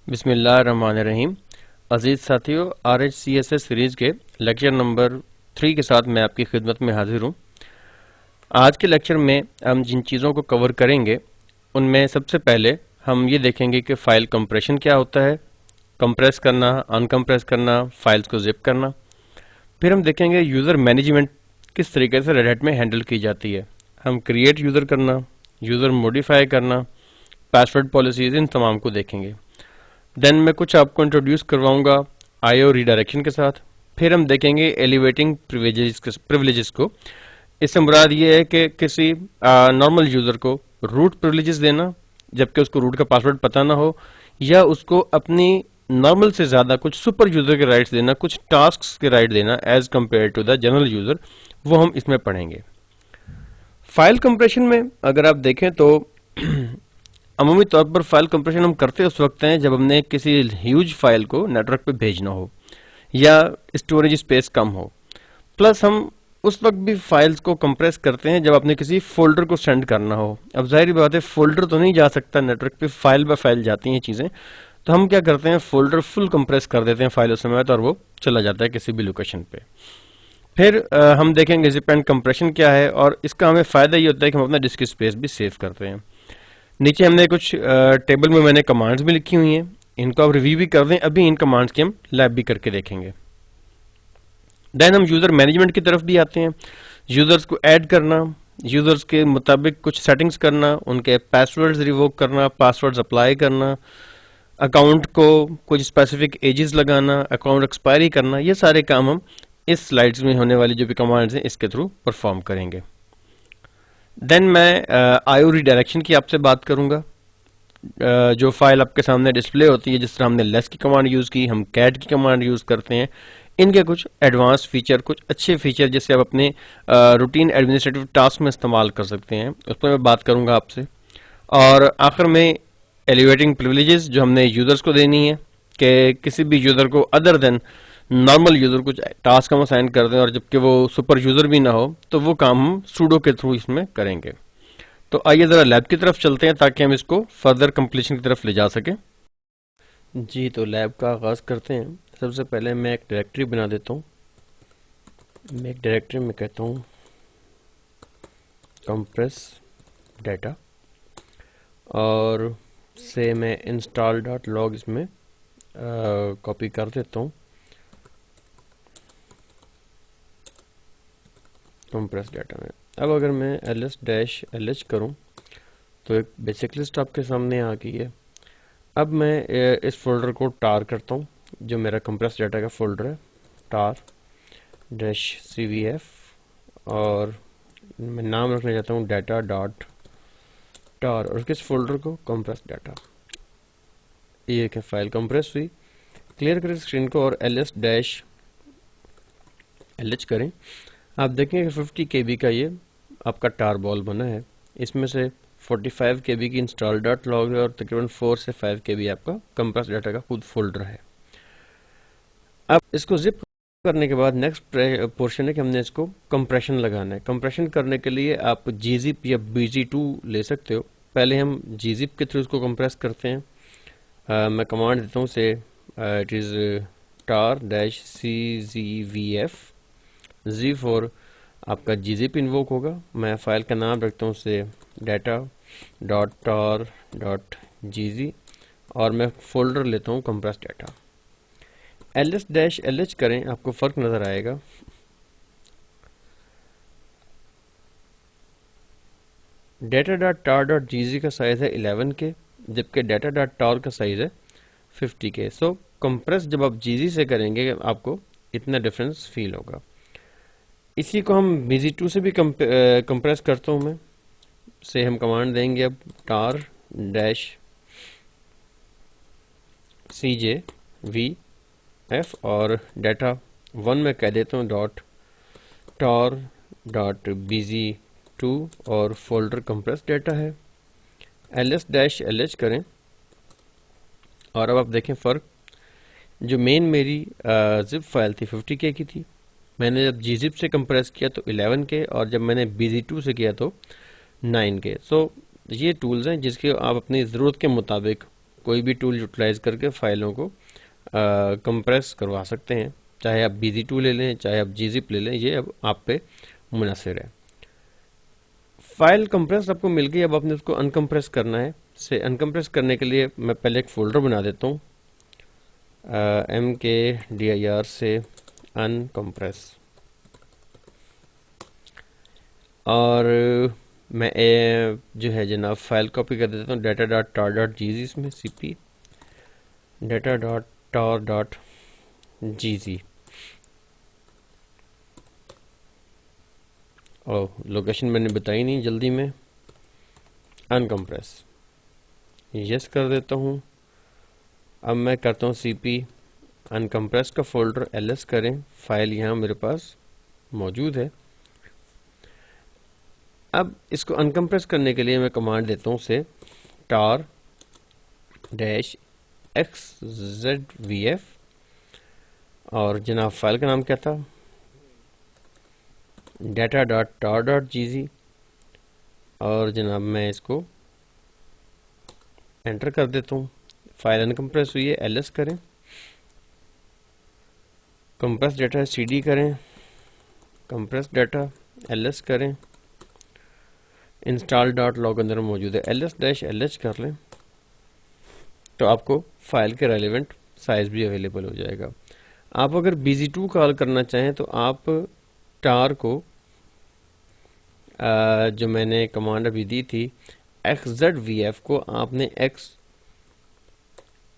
बिस्मिल्लाहिर्रहमानिर्रहीम। अजीज़ साथियों, RHCSS series के लेक्चर नंबर 3 के साथ मैं आपकी खिदमत में हाजिर हूँ। आज के लेक्चर में हम जिन चीज़ों को कवर करेंगे उनमें सबसे पहले हम ये देखेंगे कि फ़ाइल कंप्रेशन क्या होता है, कंप्रेस करना, अनकंप्रेस करना, फाइल्स को जिप करना। फिर हम देखेंगे यूज़र मैनेजमेंट किस तरीके से रेड हैट में हैंडल की जाती है। हम क्रिएट यूज़र करना, यूज़र मॉडिफाई करना, पासवर्ड पॉलिसीज़, इन तमाम को देखेंगे। देन मैं कुछ आपको इंट्रोड्यूस करवाऊंगा IO रीडायरेक्शन के साथ। फिर हम देखेंगे एलिवेटिंग प्रिविलेजेस को। इससे मुराद ये है कि किसी नॉर्मल यूज़र को रूट प्रिविलेजेस देना जबकि उसको रूट का पासवर्ड पता ना हो, या उसको अपनी नॉर्मल से ज़्यादा कुछ सुपर यूज़र के राइट्स देना, कुछ टास्क्स के राइट देना as compared to the general user, वो हम इसमें पढ़ेंगे। फाइल कंप्रेशन में अगर आप देखें तो अमूमी तौर पर फाइल कंप्रेशन हम करते उस वक्त हैं जब हमने किसी ह्यूज फाइल को नेटवर्क पे भेजना हो या स्टोरेज स्पेस कम हो। प्लस हम उस वक्त भी फाइल्स को कंप्रेस करते हैं जब आपने किसी फोल्डर को सेंड करना हो। अब जाहिर बात है फोल्डर तो नहीं जा सकता नेटवर्क पे, फाइल बाय फाइल जाती हैं चीज़ें, तो हम क्या करते हैं फोल्डर फुल कंप्रेस कर देते हैं फाइल उस समय तो, और वो चला जाता है किसी भी लोकेशन पे। फिर हम देखेंगे जिप एंड कंप्रेशन क्या है, और इसका हमें फ़ायदा ये होता है कि हम अपना डिस्क स्पेस भी सेव करते हैं। नीचे हमने कुछ टेबल में मैंने कमांड्स भी लिखी हुई हैं, इनको आप रिव्यू भी कर दें। अभी इन कमांड्स की हम लैब भी करके देखेंगे। देन हम यूज़र मैनेजमेंट की तरफ भी आते हैं। यूज़र्स को ऐड करना, यूज़र्स के मुताबिक कुछ सेटिंग्स करना, उनके पासवर्ड्स रिवोक करना, पासवर्ड्स अप्लाई करना, अकाउंट को कुछ स्पेसिफिक एजेस लगाना, अकाउंट एक्सपायरी करना, ये सारे काम हम इस स्लाइड्स में होने वाली जो भी कमांड्स हैं इसके थ्रू परफॉर्म करेंगे। देन मैं IO रीडायरेक्शन की आपसे बात करूंगा। जो फाइल आपके सामने डिस्प्ले होती है, जिस तरह हमने लेस की कमांड यूज़ की, हम कैट की कमांड यूज़ करते हैं, इनके कुछ एडवांस फीचर, कुछ अच्छे फीचर जिससे आप अपने रूटीन एडमिनिस्ट्रेटिव टास्क में इस्तेमाल कर सकते हैं, उस पर मैं बात करूंगा आपसे। और आखिर में एलिवेटिंग प्रिविलेजेस जो हमने यूज़र्स को देनी है कि किसी भी यूज़र को अदर देन नॉर्मल यूज़र कुछ टास्क हम असाइन कर दें, और जबकि वो सुपर यूज़र भी ना हो तो वो काम हम सूडो के थ्रू इसमें करेंगे। तो आइए ज़रा लैब की तरफ चलते हैं ताकि हम इसको फर्दर कंप्लीशन की तरफ ले जा सकें। जी, तो लैब का आगाज़ करते हैं। सबसे पहले मैं एक डायरेक्टरी बना देता हूँ। मैं एक डायरेक्टरी में कहता हूँ कंप्रेस डाटा, और से मैं install.log इसमें कॉपी कर देता हूँ कंप्रेस डाटा में। अब अगर मैं ls-lh करूं तो एक बेसिक लिस्ट आपके सामने आ गई है। अब मैं इस फोल्डर को टार करता हूं, जो मेरा कंप्रेस डाटा का फोल्डर है, tar-cvf, और मैं नाम रखना चाहता हूं data.tar, और किस फोल्डर को, कंप्रेस डाटा। ये क्या फाइल कंप्रेस हुई। क्लियर करें स्क्रीन को और ls-lh करें। आप देखेंगे 50 KB का ये आपका टार बॉल बना है। इसमें से 45 KB की install.log है और तकरीबन 4 से 5 KB आपका कंप्रेस डाटा का खुद फोल्डर है। अब इसको जिप करने के बाद नेक्स्ट पोर्शन है कि हमने इसको कंप्रेशन लगाना है। कंप्रेशन करने के लिए आप gzip या bg2 ले सकते हो। पहले हम gzip के थ्रू इसको कंप्रेस करते हैं। मैं कमांड देता हूँ से इट इज़ tar-cgvf z4 आपका gzip इन्वोक होगा। मैं फाइल का नाम रखता हूँ से data.tar.gz, और मैं फोल्डर लेता हूँ कंप्रेस डाटा। ls-lh करें, आपको फ़र्क नज़र आएगा। data.tar.gz का साइज़ है 11 के, जबकि data.tar का साइज़ है 50 के। सो कंप्रेस जब आप gz से करेंगे आपको इतना डिफरेंस फील होगा। इसी को हम bg2 से भी कंप्रेस करता हूँ मैं। से हम कमांड देंगे अब tar-cjvf, और डाटा 1 में कह देता हूँ .tar.bg2, और फोल्डर कंप्रेस डाटा है। ls-lh करें, और अब आप देखें फ़र्क। जो मेन मेरी जिप फाइल थी 50K की थी, मैंने जब gzip से कंप्रेस किया तो 11 के, और जब मैंने bg2 से किया तो 9 के। सो ये टूल्स हैं जिसके आप अपनी ज़रूरत के मुताबिक कोई भी टूल यूटिलाइज करके फाइलों को कंप्रेस करवा सकते हैं, चाहे आप BZ2 ले लें, चाहे आप gzip ले लें, ये अब आप पे मुनहसर है। फाइल कंप्रेस आपको मिल गई, अब आपने उसको अनकंप्रेस करना है। से अनकंप्रेस करने के लिए मैं पहले एक फोल्डर बना देता हूँ, mkdir से अनकंप्रेस, और मैं जो है जनाब फाइल कॉपी कर देता हूँ data.tar.gz, इसमें cp data.tar.gz, और लोकेशन मैंने बताई नहीं जल्दी में, अनकंप्रेस यस कर देता हूँ। अब मैं करता हूँ cp अनकंप्रेस का फोल्डर ls करें, फाइल यहाँ मेरे पास मौजूद है। अब इसको अनकंप्रेस करने के लिए मैं कमांड देता हूँ से tar-xzvf, और जनाब फाइल का नाम क्या था, data.tar.gz, और जनाब मैं इसको एंटर कर देता हूँ। फाइल अनकंप्रेस हुई है, ls करें, कंप्रेस डाटा cd करें, कंप्रेस डाटा ls करें, install.log अंदर मौजूद है, ls-lh कर लें तो आपको फाइल के रेलेवेंट साइज भी अवेलेबल हो जाएगा। आप अगर BZ2 कॉल करना चाहें तो आप टार को जो मैंने कमांड अभी दी थी xzvf को आपने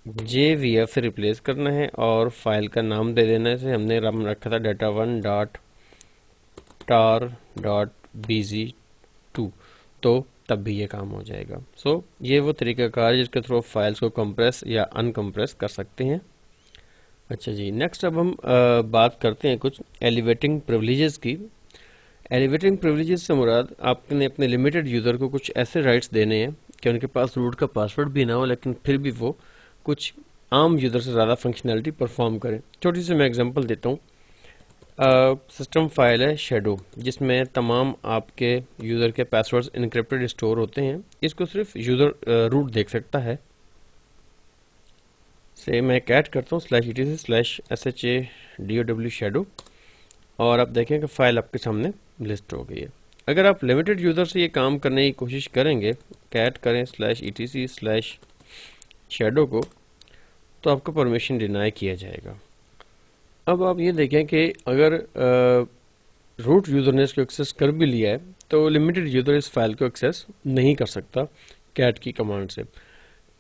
xjvf से रिप्लेस करना है, और फाइल का नाम दे देना है। इसे हमने नाम रखा था data1.tar.bz2, तो तब भी ये काम हो जाएगा। ये वो तरीक़ाकार है जिसके थ्रू फाइल्स को कंप्रेस या अनकंप्रेस कर सकते हैं। अच्छा जी, नेक्स्ट अब हम बात करते हैं कुछ एलिवेटिंग प्रिविलेजेस की। एलिवेटिंग प्रिविलेजेस से मुराद आपने अपने लिमिटेड यूज़र को कुछ ऐसे राइट्स देने हैं कि उनके पास रूट का पासवर्ड भी ना हो, लेकिन फिर भी वो कुछ आम यूज़र से ज़्यादा फंक्शनैलिटी परफॉर्म करें। छोटी सी मैं एग्जांपल देता हूँ। सिस्टम फाइल है शेडो, जिसमें तमाम आपके यूज़र के पासवर्ड्स इनक्रिप्टेड स्टोर होते हैं। इसको सिर्फ यूज़र रूट देख सकता है। से मैं कैट करता हूँ /etc/shadow शेडो, और आप देखें कि फाइल आपके सामने लिस्ट हो गई है। अगर आप लिमिटेड यूज़र से ये काम करने की कोशिश करेंगे, कैट करें /etc/shadow को, तो आपको परमिशन डिनाई किया जाएगा। अब आप ये देखें कि अगर रूट यूज़र ने इसको एक्सेस कर भी लिया है तो लिमिटेड यूज़र इस फाइल को एक्सेस नहीं कर सकता कैट की कमांड से।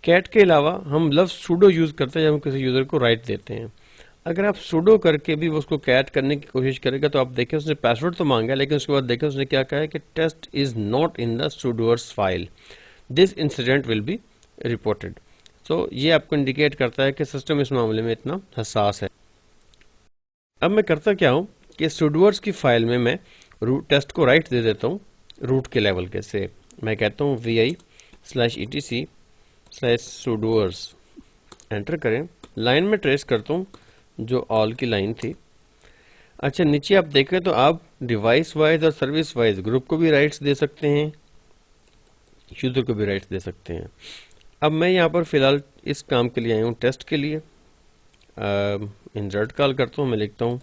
कैट के अलावा हम लफ्ज़ सूडो यूज़ करते हैं जब हम किसी यूज़र को राइट देते हैं। अगर आप सूडो करके भी उसको कैट करने की कोशिश करेगा तो आप देखें उसने पासवर्ड तो मांगा, लेकिन उसके बाद देखें उसने क्या कहा है कि test is not in the sudoers file, this incident will be reported. तो ये आपको इंडिकेट करता है कि सिस्टम इस मामले में इतना हसास है। अब मैं करता क्या हूँ कि सूडोअर्स की फाइल में मैं रूट टेस्ट को राइट दे देता हूँ रूट के लेवल के से। मैं कहता हूँ vi/etc/sudoers, एंटर करें। लाइन में ट्रेस करता हूँ जो ऑल की लाइन थी। अच्छा, नीचे आप देखें तो आप डिवाइस वाइज और सर्विस वाइज ग्रुप को भी राइट्स दे सकते हैं, यूजर को भी राइट्स दे सकते हैं। अब मैं यहाँ पर फिलहाल इस काम के लिए आया हूँ टेस्ट के लिए। इंसर्ट कॉल करता हूँ, मैं लिखता हूँ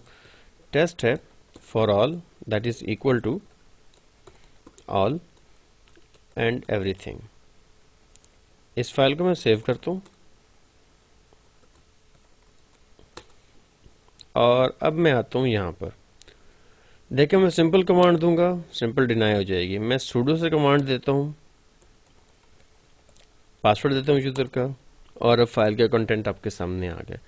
टेस्ट है for all that is equal to all and everything. इस फाइल को मैं सेव करता हूँ, और अब मैं आता हूँ यहाँ पर। देखिए मैं सिंपल कमांड दूंगा, सिंपल डिनाई हो जाएगी। मैं सूडो से कमांड देता हूँ, पासवर्ड देता हूँ यूज़र का, और अब फाइल का कंटेंट आपके सामने आ गया।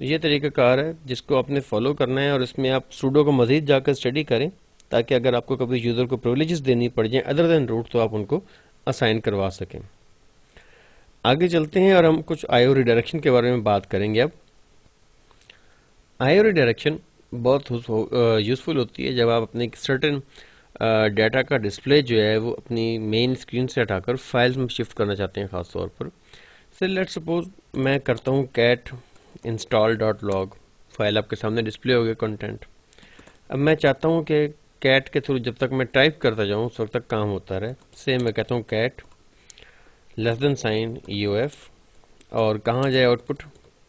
ये तरीक़ाकार है जिसको आपने फॉलो करना है, और इसमें आप सूडो को मज़ीद जाकर स्टडी करें ताकि अगर आपको कभी यूज़र को प्रिविलेजेस देनी पड़ जाए अदर देन रूट तो आप उनको असाइन करवा सकें। आगे चलते हैं और हम कुछ IO रिडायरेक्शन के बारे में बात करेंगे। अब IO रिडायरेक्शन बहुत यूज़फुल होती है जब आप अपने सर्टेन डाटा का डिस्प्ले जो है वो अपनी मेन स्क्रीन से हटाकर फाइल्स में शिफ्ट करना चाहते हैं ख़ास तौर पर। लेट्स सपोज मैं करता हूँ कैट install.log, फाइल आपके सामने डिस्प्ले हो गया कंटेंट। अब मैं चाहता हूँ कि कैट के थ्रू जब तक मैं टाइप करता जाऊँ उस वक्त तक काम होता रहे। मैं कहता हूँ कैट >EOF और कहाँ जाए आउटपुट,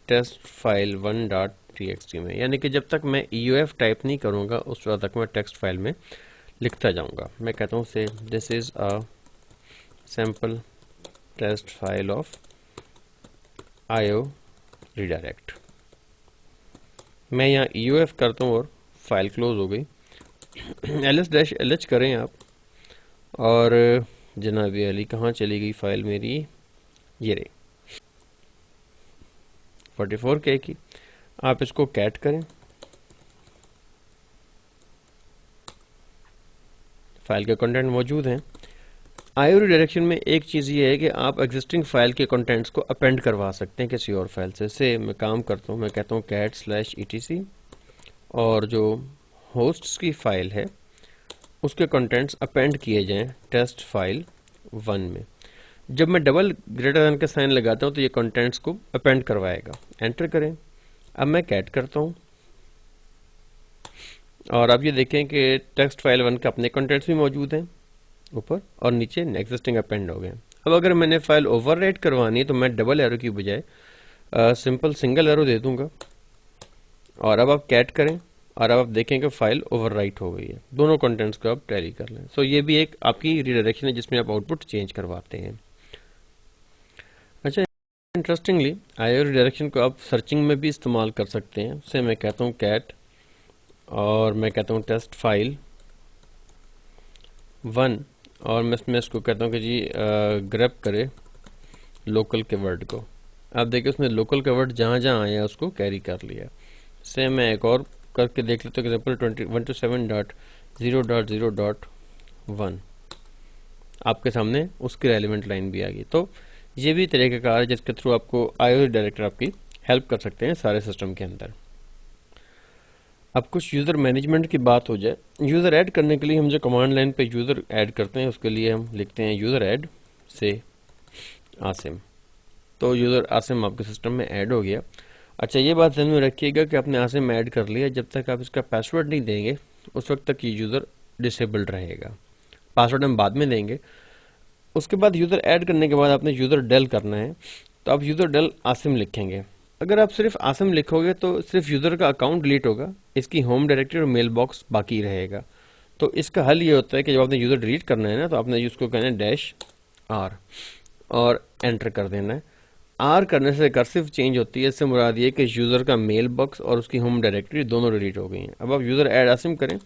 टेस्ट फाइल 1.txt में, यानी कि जब तक मैं EOF टाइप नहीं करूँगा उस वक्त तक मैं टेक्स्ट फाइल में लिखता जाऊँगा। मैं कहता हूँ say this is a sample test file of IO redirect. मैं यहाँ EOF करता हूँ और फाइल क्लोज हो गई। ls-lh करें आप, और जनाबी अली कहाँ चली गई फाइल मेरी, ये रही 44K की। आप इसको कैट करें, फाइल के कंटेंट मौजूद हैं। IO रिडायरेक्शन में एक चीज़ ये है कि आप एग्जिस्टिंग फाइल के कंटेंट्स को अपेंड करवा सकते हैं किसी और फाइल से मैं काम करता हूँ, मैं कहता हूँ cat/etc और जो होस्ट्स की फाइल है उसके कंटेंट्स अपेंड किए जाएं टेस्ट फाइल 1 में। जब मैं डबल ग्रेटर देन का साइन लगाता हूँ तो ये कंटेंट्स को अपेंड करवाएगा। एंटर करें। अब मैं कैट करता हूँ और अब ये देखें कि टेक्स्ट फाइल 1 के अपने कंटेंट्स भी मौजूद हैं ऊपर और नीचे एग्जिस्टिंग अपेंड हो गए। अब अगर मैंने फाइल ओवरराइट करवानी है तो मैं डबल एरो की बजाय सिंपल सिंगल एरो दे दूंगा और अब आप कैट करें और अब आप देखें कि फाइल ओवरराइट हो गई है। दोनों कंटेंट्स को आप टैली कर लें। सो ये भी एक आपकी रिडायरेक्शन है जिसमें आप आउटपुट चेंज करवाते हैं। अच्छा, इंटरेस्टिंगली IO रिडायरेक्शन को आप सर्चिंग में भी इस्तेमाल कर सकते हैं। उससे मैं कहता हूँ कैट और मैं कहता हूँ टेस्ट फाइल 1 और मैं इसको कहता हूँ कि जी ग्रैब करे लोकल के वर्ड को। आप देखिए उसने लोकल के वर्ड जहाँ जहाँ आया उसको कैरी कर लिया। से मैं एक और करके देख लेते हैं, एग्जाम्पल 127.0.0.1 आपके सामने उसकी रेलिवेंट लाइन भी आ गई। तो ये भी तरीक़ाकार है जिसके थ्रू आपको IO डायरेक्टर आपकी हेल्प कर सकते हैं सारे सिस्टम के अंदर। अब कुछ यूज़र मैनेजमेंट की बात हो जाए। यूज़र ऐड करने के लिए हम जो कमांड लाइन पे यूज़र ऐड करते हैं उसके लिए हम लिखते हैं यूज़र ऐड से आसिम। तो यूज़र आसिम आपके सिस्टम में ऐड हो गया। अच्छा, ये बात ध्यान में रखिएगा कि आपने आसिम ऐड कर लिया, जब तक आप इसका पासवर्ड नहीं देंगे उस वक्त तक ये यूज़र डिसेबल्ड रहेगा। पासवर्ड हम बाद में देंगे। उसके बाद यूज़र ऐड करने के बाद आपने यूज़र डेल करना है, तो आप यूज़र डेल आसिम लिखेंगे। अगर आप सिर्फ आसिम लिखोगे तो सिर्फ यूज़र का अकाउंट डिलीट होगा, इसकी होम डायरेक्टरी और मेल बॉक्स बाकी रहेगा। तो इसका हल ये होता है कि जब आपने यूज़र डिलीट करना है ना तो आपने उसको कहना है -R और एंटर कर देना है। R करने से कर्सिव चेंज होती है, इससे मुराद ये कि यूज़र का मेल बॉक्स और उसकी होम डायरेक्टरी दोनों डिलीट हो गई हैं। अब आप यूज़र ऐड आसिम करें,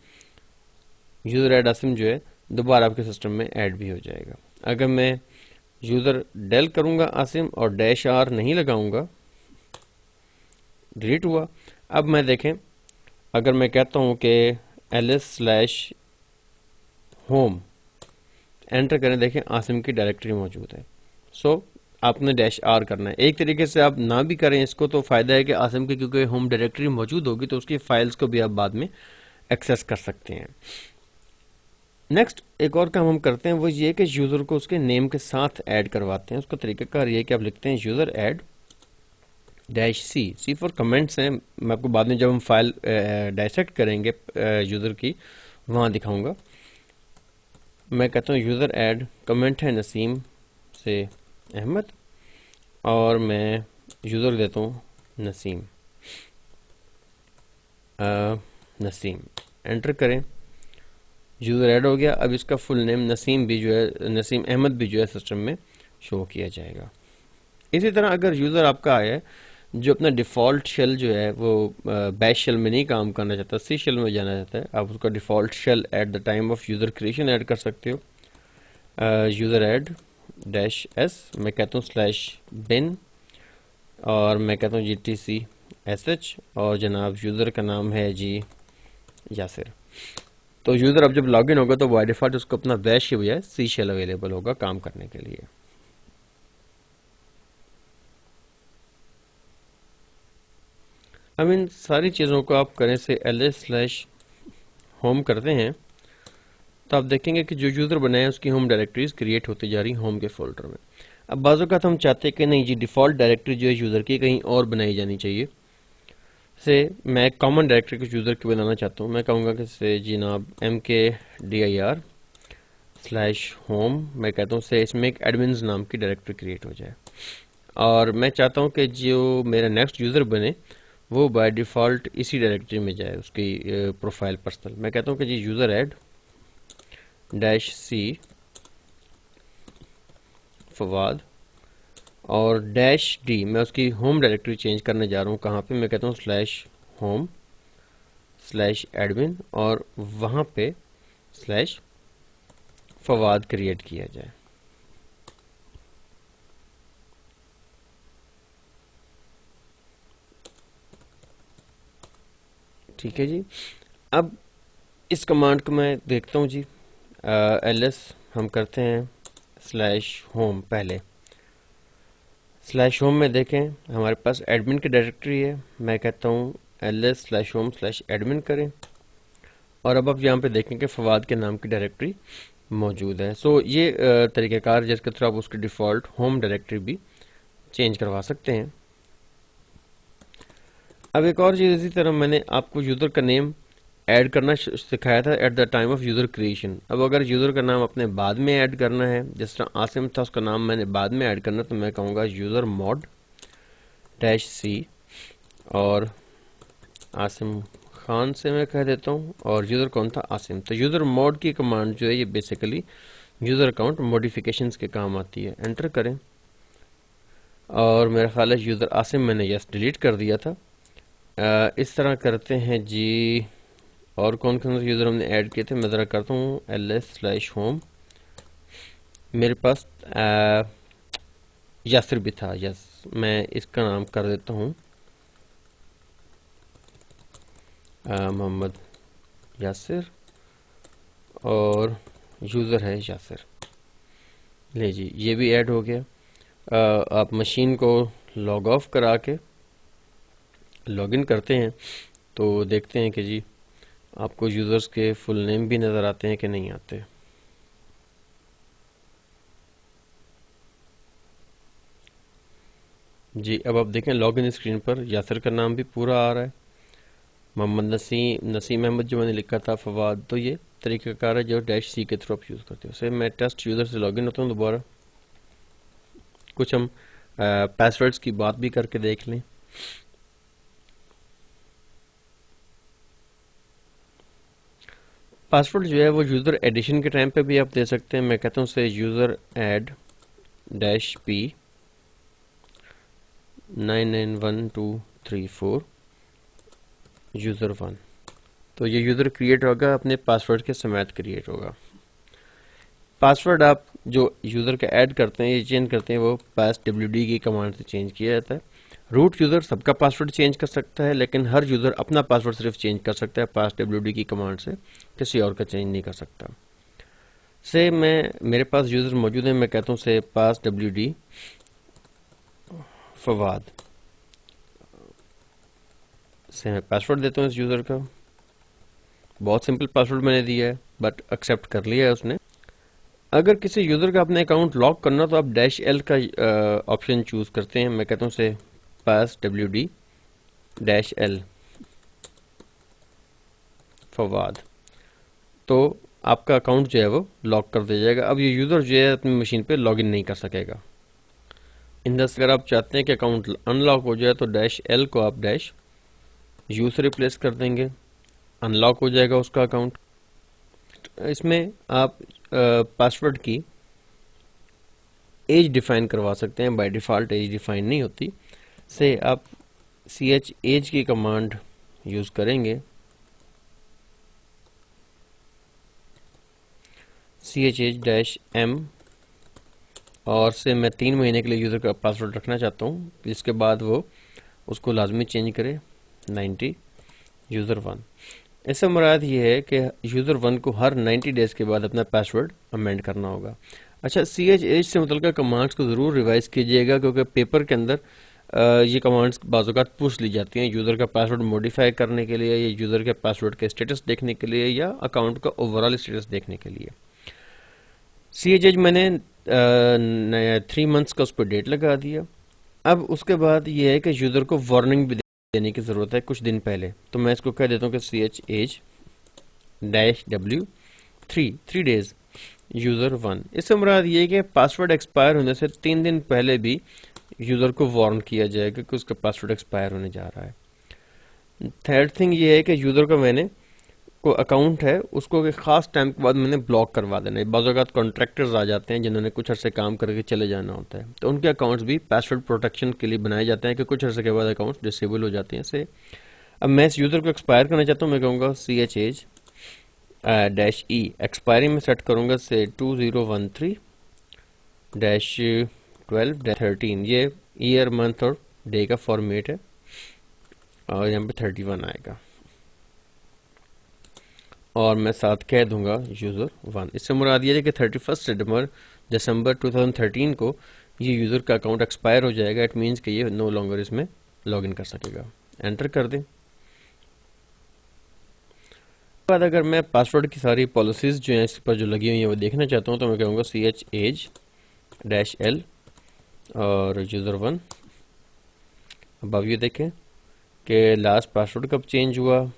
यूज़र ऐड आसिम जो है दोबारा आपके सिस्टम में ऐड भी हो जाएगा। अगर मैं यूज़र डेल करूँगा आसिम और -R नहीं लगाऊंगा, डिलीट हुआ। अब मैं देखें, अगर मैं कहता हूँ कि ls/home एंटर करें, देखें आसिम की डायरेक्टरी मौजूद है। सो आपने -R करना है। एक तरीके से आप ना भी करें इसको तो फ़ायदा है कि आसिम की क्योंकि होम डायरेक्टरी मौजूद होगी तो उसकी फाइल्स को भी आप बाद में एक्सेस कर सकते हैं। नेक्स्ट एक और काम हम करते हैं वो ये कि यूज़र को उसके नेम के साथ ऐड करवाते हैं। उसका तरीकाकार ये है कि आप लिखते हैं user add -C for comments हैं। मैं आपको बाद में जब हम फाइल डायसेक्ट करेंगे यूज़र की वहाँ दिखाऊंगा। मैं कहता हूँ यूज़र ऐड, कमेंट है नसीम से अहमद और मैं यूज़र देता हूँ नसीम नसीम। एंटर करें, यूज़र ऐड हो गया। अब इसका फुल नेम नसीम भी जो है, नसीम अहमद भी जो है सिस्टम में शो किया जाएगा। इसी तरह अगर यूज़र आपका आया है जो अपना डिफ़ॉल्ट शेल जो है वो बैश शेल में नहीं काम करना चाहता, सी शेल में जाना चाहता है, आप उसका default shell at the time of user creation add कर सकते हो। यूज़र ऐड -S, मैं कहता हूँ /bin और मैं कहता हूँ GTC/sh और जनाब यूज़र का नाम है जी यासिर। तो यूज़र अब जब लॉगिन होगा तो बाय डिफ़ॉल्ट उसको अपना बैश की बजाय सी शेल अवेलेबल होगा काम करने के लिए। अब इन सारी चीज़ों को आप करें से ls/home करते हैं तो आप देखेंगे कि जो यूज़र बनाए उसकी होम डायरेक्टरीज क्रिएट होती जा रही होम के फोल्डर में। अब बाज़ों का तो हम चाहते हैं कि नहीं जी डिफ़ॉल्ट डायरेक्टरी जो है यूज़र की कहीं और बनाई जानी चाहिए। से मैं कॉमन डायरेक्टरी को यूज़र की बनाना चाहता हूँ। मैं कहूँगा कि से जनाब mkdir/home, मैं कहता हूँ से इसमें एक एडमिन्स नाम की डायरेक्टरी क्रिएट हो जाए। और मैं चाहता हूँ कि जो मेरा नेक्स्ट यूज़र बने वो बाय डिफ़ॉल्ट इसी डायरेक्टरी में जाए, उसकी प्रोफाइल पर्सनल। मैं कहता हूँ कि जी यूज़र ऐड -c फवाद और -d मैं उसकी होम डायरेक्टरी चेंज करने जा रहा हूँ। कहाँ पे? मैं कहता हूँ /home/admin और वहाँ पे /फवाद क्रिएट किया जाए। ठीक है जी। अब इस कमांड को मैं देखता हूँ जी। ls हम करते हैं /home। पहले /home में देखें हमारे पास एडमिन की डायरेक्टरी है। मैं कहता हूँ ls/home/admin करें और अब आप यहाँ पे देखें कि फवाद के नाम की डायरेक्टरी मौजूद है। सो ये तरीक़ाकार जिसके थ्रू आप उसकी डिफ़ॉल्ट होम डायरेक्टरी भी चेंज करवा सकते हैं। अब एक और चीज़, इसी तरह मैंने आपको यूज़र का नेम ऐड करना सिखाया था eight the time of user creation. अब अगर यूज़र का नाम अपने बाद में ऐड करना है, जिस तरह आसिम था उसका नाम मैंने बाद में ऐड करना, तो मैं कहूँगा यूज़र mod -c और आसिम खान से मैं कह देता हूँ, और यूज़र कौन था? आसिम। तो यूज़र mod की कमांड जो है ये बेसिकली यूज़र अकाउंट मॉडिफिकेशंस के काम आती है। एंटर करें और मेरा ख्याल है यूज़र आसिम मैंने यस डिलीट कर दिया था। इस तरह करते हैं जी। और कौन कौन से यूज़र हमने ऐड किए थे मैं ज़रा करता हूँ ls/home। मेरे पास यासिर भी था। यस, मैं इसका नाम कर देता हूँ मोहम्मद यासिर और यूज़र है यासिर। ले जी, ये भी ऐड हो गया। आप मशीन को लॉग ऑफ करा के लॉगिन करते हैं तो देखते हैं कि जी आपको यूज़र्स के फुल नेम भी नज़र आते हैं कि नहीं आते। जी, अब आप देखें लॉगिन स्क्रीन पर यासिर का नाम भी पूरा आ रहा है। मोहम्मद नसीम अहमद जो मैंने लिखा था, फवाद। तो ये तरीक़ाकार है जो -c के थ्रू आप यूज़ करते हो। से मैं टेस्ट यूज़र से लॉगिन होता हूँ दोबारा। कुछ हम पासवर्ड्स की बात भी करके देख लें। पासवर्ड जो है वो यूज़र एडिशन के टाइम पे भी आप दे सकते हैं। मैं कहता हूँ से यूज़र ऐड -p 991234 यूज़र 1। तो ये यूज़र क्रिएट होगा, अपने पासवर्ड के समेत क्रिएट होगा। पासवर्ड आप जो यूज़र का ऐड करते हैं, ये चेंज करते हैं, वो passwd की कमांड से चेंज किया जाता है। रूट यूज़र सबका पासवर्ड चेंज कर सकता है, लेकिन हर यूज़र अपना पासवर्ड सिर्फ चेंज कर सकता है passwd की कमांड से, किसी और का चेंज नहीं कर सकता। से मेरे पास यूज़र मौजूद है, मैं कहता हूँ से passwd फवाद से मैं पासवर्ड देता हूँ इस यूज़र का। बहुत सिंपल पासवर्ड मैंने दिया है, बट एक्सेप्ट कर लिया है उसने। अगर किसी यूज़र का अपने अकाउंट लॉक करना तो आप -l का ऑप्शन चूज़ करते हैं। मैं कहता हूँ से passwd -l फवाद, तो आपका अकाउंट जो है वो लॉक कर दिया जाएगा। अब ये यूज़र जो है अपनी मशीन पे लॉगिन नहीं कर सकेगा। इन दस अगर आप चाहते हैं कि अकाउंट अनलॉक हो जाए तो -l को आप -u से रिप्लेस कर देंगे, अनलॉक हो जाएगा उसका अकाउंट। इसमें आप पासवर्ड की एज डिफाइन करवा सकते हैं। बाय डिफ़ॉल्ट एज डिफाइन नहीं होती। से आप ch एज की कमांड यूज़ करेंगे। ch-m और से मैं 3 महीने के लिए यूज़र का पासवर्ड रखना चाहता हूँ, जिसके बाद वो उसको लाजमी चेंज करे 90 यूज़र 1। इससे मुराद ये है कि यूज़र 1 को हर 90 डेज़ के बाद अपना पासवर्ड अमेंड करना होगा। अच्छा, ch से मुतल्लिक़ कमांड्स को ज़रूर रिवाइज़ कीजिएगा, क्योंकि पेपर के अंदर ये कमांड्स बाज़-औक़ात पूछ ली जाती हैं यूज़र का पासवर्ड मॉडिफाई करने के लिए, या यूज़र के पासवर्ड के स्टेटस देखने के लिए, या अकाउंट का ओवरऑल स्टेटस देखने के लिए। ch मैंने 3 मंथ्स का उस पर डेट लगा दिया। अब उसके बाद ये है कि यूज़र को वार्निंग भी देने की ज़रूरत है कुछ दिन पहले। तो मैं इसको कह देता हूँ कि ch-w 3 डेज़ यूज़र 1। इससे मुराद ये है कि पासवर्ड एक्सपायर होने से 3 दिन पहले भी यूज़र को वार्न किया जाएगा कि उसका पासवर्ड एक्सपायर होने जा रहा है। थर्ड थिंग ये है कि यूज़र का मैंने को अकाउंट है उसको एक ख़ास टाइम के बाद मैंने ब्लॉक करवा देना है। बाज़ औक़ात कॉन्ट्रैक्टर्स आ जाते हैं जिन्होंने कुछ अर्से काम करके चले जाना होता है, तो उनके अकाउंट्स भी पासवर्ड प्रोटेक्शन के लिए बनाए जाते हैं कि कुछ अर्से के बाद अकाउंट्स डिसेबल हो जाते हैं से। अब मैं इस यूज़र को एक्सपायर करना चाहता हूँ, मैं कहूँगा CHH -E एक्सपायरी में सेट करूँगा से 2013-12-13। ये ईयर मंथ और डे का फॉर्मेट है और यहाँ पे 31 आएगा और मैं साथ कह दूंगा यूज़र 1। इससे मुराद ये है कि 31 दिसंबर 2013 को ये यूज़र का अकाउंट एक्सपायर हो जाएगा। इट मीन्स कि ये नो लॉन्गर इसमें लॉगिन कर सकेगा। एंटर कर दें। बाद अगर मैं पासवर्ड की सारी पॉलिसीज़ जो हैं इस पर जो लगी हुई हैं वो देखना चाहता हूँ तो मैं कहूँगा CHH-L और यूज़र 1। अब ये देखें कि लास्ट पासवर्ड कब चेंज हुआ,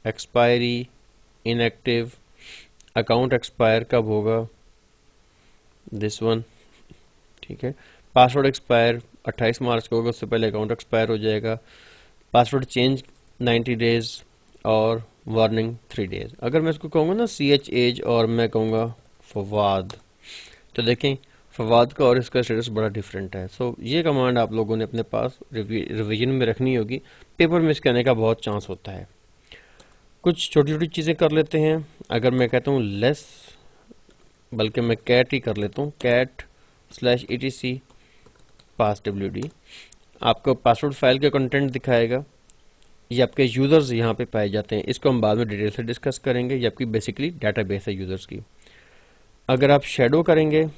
एक्सपायरी, इनएक्टिव, अकाउंट एक्सपायर कब होगा, दिस वन, ठीक है। पासवर्ड एक्सपायर 28 मार्च को होगा, उससे पहले अकाउंट एक्सपायर हो जाएगा। पासवर्ड चेंज 90 डेज और वार्निंग 3 डेज। अगर मैं इसको कहूँगा ना CHH और मैं कहूँगा फवाद, तो देखें फवाद का और इसका स्टेटस बड़ा डिफरेंट है। सो ये कमांड आप लोगों ने अपने पास रिवीजन में रखनी होगी, पेपर में इसके आने का बहुत चांस होता है। कुछ छोटी छोटी चीज़ें कर लेते हैं। अगर मैं कहता हूँ लेस, बल्कि मैं कैट ही कर लेता हूँ, cat/etc passwd, आपको पासवर्ड फाइल का कंटेंट दिखाएगा। ये आपके यूज़र्स यहाँ पे पाए जाते हैं, इसको हम बाद में डिटेल से डिस्कस करेंगे। ये आपकी बेसिकली डाटाबेस है यूज़र्स की। अगर आप शेडो करेंगे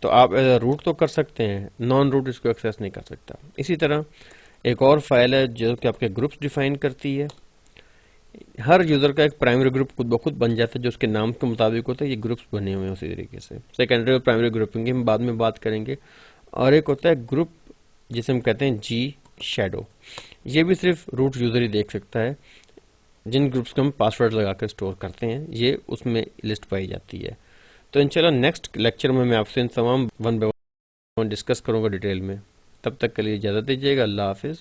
तो आप एज अ रूट तो कर सकते हैं, नॉन रूट इसको एक्सेस नहीं कर सकता। इसी तरह एक और फाइल है जो कि आपके ग्रुप्स डिफाइन करती है। हर यूज़र का एक प्राइमरी ग्रुप खुद ब खुद बन जाता है जो उसके नाम के मुताबिक होता है। ये ग्रुप्स बने हुए हैं उसी तरीके से। सेकेंडरी और प्राइमरी ग्रुपिंग की हम बाद में बात करेंगे। और एक होता है ग्रुप जिसे हम कहते हैं G शैडो। ये भी सिर्फ रूट यूज़र ही देख सकता है। जिन ग्रुप्स को हम पासवर्ड लगाकर स्टोर करते हैं ये उसमें लिस्ट पाई जाती है। तो इंशाल्लाह नेक्स्ट लेक्चर में मैं आपसे इन तमाम वन बाय वन डिस्कस करूँगा डिटेल में। तब तक के लिए इजाज़त दीजिएगा। अल्लाह हाफिज़।